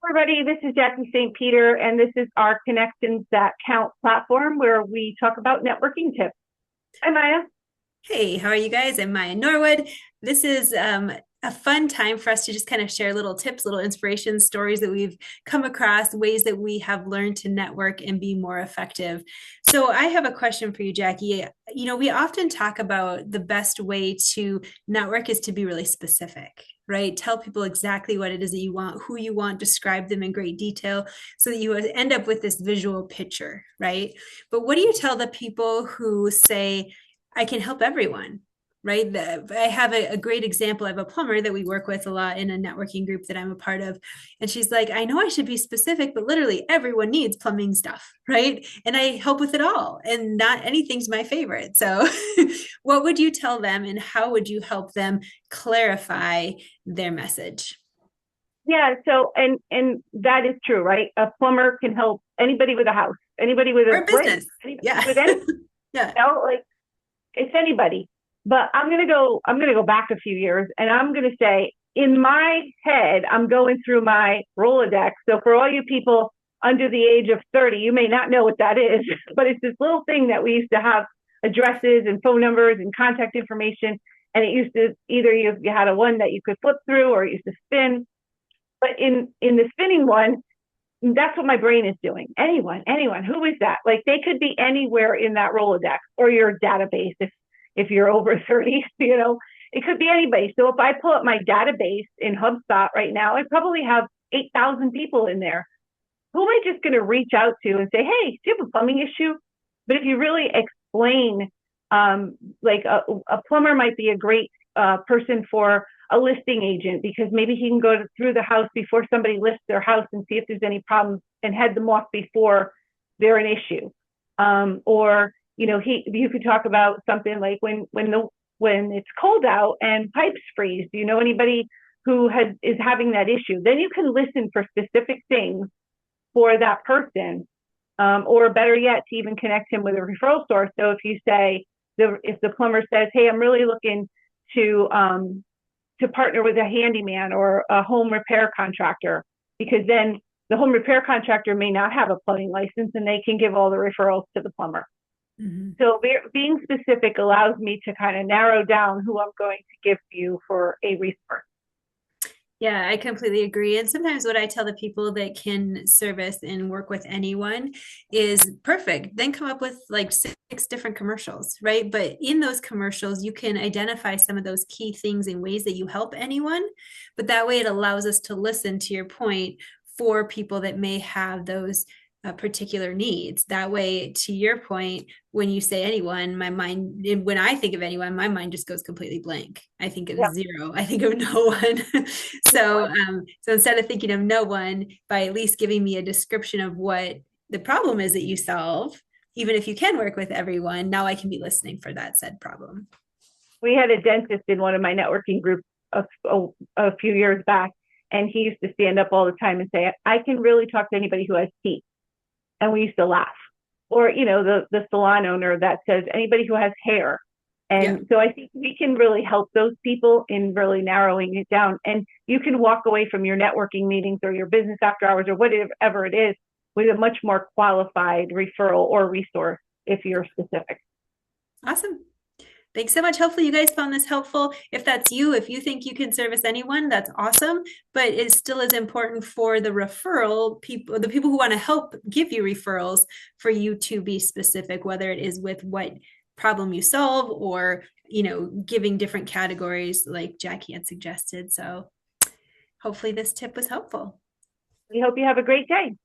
Everybody, this is Jackie St. Peter, and this is our Connections That Count platform where we talk about networking tips. Hi, Maya. Hey, how are you guys? I'm Maya Norwood. This is a fun time for us to just kind of share little tips, little inspiration stories that we've come across, ways that we have learned to network and be more effective. So I have a question for you, Jackie. We often talk about the best way to network is to be really specific, right? Tell people exactly what it is that you want, who you want, describe them in great detail so that you end up with this visual picture, right? But what do you tell the people who say, I can help everyone, right? I have a great example. I have a plumber that we work with a lot in a networking group that I'm a part of. And she's like, I know I should be specific, but literally everyone needs plumbing stuff, right? And I help with it all, and not anything's my favorite. So, what would you tell them, and how would you help them clarify their message? Yeah, so and that is true, right? A plumber can help anybody with a house, anybody with Or a a brain, business. anybody Yeah. with any, Yeah. like it's anybody. But I'm gonna go back a few years, and I'm gonna say in my head, I'm going through my Rolodex. So for all you people under the age of 30, you may not know what that is, but it's this little thing that we used to have addresses and phone numbers and contact information. And it used to either you had a one that you could flip through or it used to spin. But in the spinning one, that's what my brain is doing. Anyone, who is that? Like they could be anywhere in that Rolodex or your database if you're over 30, it could be anybody. So if I pull up my database in HubSpot right now, I probably have 8,000 people in there. Who am I just going to reach out to and say, hey, do you have a plumbing issue? But if you really explain, like a plumber might be a great person for a listing agent because maybe he can go through the house before somebody lists their house and see if there's any problems and head them off before they're an issue. Or you could talk about something like when it's cold out and pipes freeze. Do you know anybody who is having that issue? Then you can listen for specific things for that person, or better yet, to even connect him with a referral source. So if you say, if the plumber says, "Hey, I'm really looking to partner with a handyman or a home repair contractor," because then the home repair contractor may not have a plumbing license, and they can give all the referrals to the plumber. Mhm. So being specific allows me to kind of narrow down who I'm going to give you for a resource. Yeah, I completely agree. And sometimes what I tell the people that can service and work with anyone is perfect. Then come up with like six different commercials, right? But in those commercials, you can identify some of those key things in ways that you help anyone. But that way it allows us to listen, to your point, for people that may have those particular needs. That way, to your point, when you say anyone, when I think of anyone, my mind just goes completely blank. I think of Yep. zero. I think of no one. So instead of thinking of no one, by at least giving me a description of what the problem is that you solve, even if you can work with everyone, now I can be listening for that said problem. We had a dentist in one of my networking groups a few years back, and he used to stand up all the time and say, "I can really talk to anybody who has teeth." And we used to laugh. Or, the salon owner that says anybody who has hair. Yeah. And so I think we can really help those people in really narrowing it down. And you can walk away from your networking meetings or your business after hours or whatever it is with a much more qualified referral or resource if you're specific. Awesome. Thanks so much. Hopefully, you guys found this helpful. If that's you, if you think you can service anyone, that's awesome. But it still is important for the referral people, the people who want to help give you referrals, for you to be specific, whether it is with what problem you solve or, giving different categories like Jackie had suggested. So hopefully, this tip was helpful. We hope you have a great day.